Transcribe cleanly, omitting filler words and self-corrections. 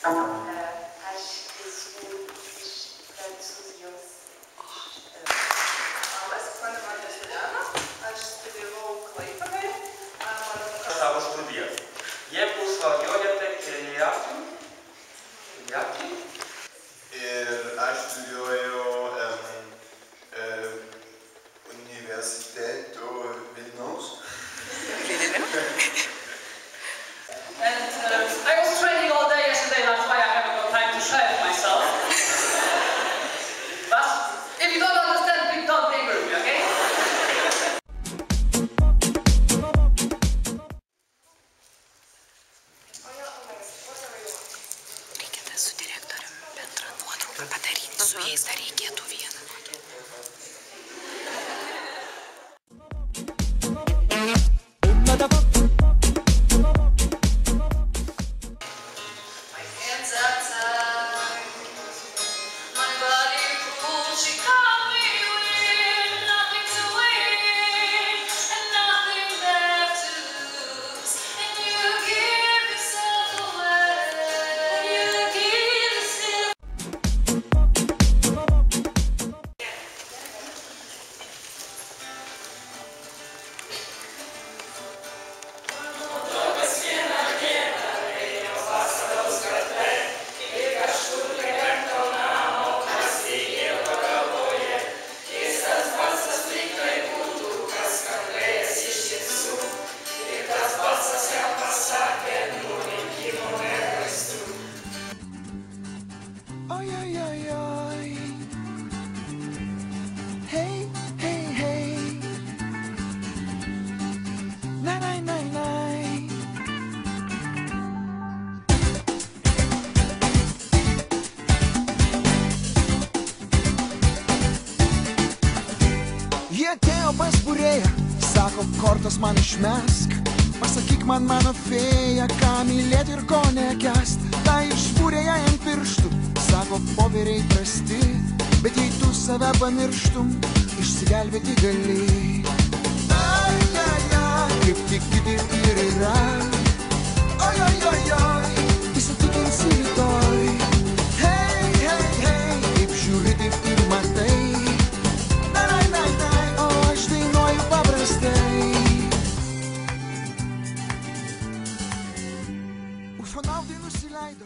Aš esu iš Prancūzijos. Labas, mano vardas Juliana, aš studijavau Klaipėdoje. Savo studijas. Jie pusvagiojate keliauti? Ir aš studijuoju universiteto Vilniaus. And I was training all day yesterday, that's why I haven't got time to shave myself. But if you don't understand, please don't be rude, okay? Reikėtų su direktoriumi bendrą nuotrauką padaryti, su jais dar reikėtų vieną. Oi, oi, oi, oi. Hey, hey, hey. Nay, nay, nay, nay. Jie atėjo pas būrėją, sako, kortos man išmesk. Pasakyk man, mano fėja, ką mylėti ir ko nekęst. Tai išbūrėja ant pirštų, sako, popieriai prasti, bet jei tu save pamirštum, išsigelbėti gali. Ai, ai, ai, kaip tik kiti ir yra. Oi, oi, oi, oi, įsitikinsi rytoj. Hei, hei, hei, kaip žiūri, taip ir matai. Nai, nai, nai, nai, o aš dainuoju paprastai. Ufonautai nusileido.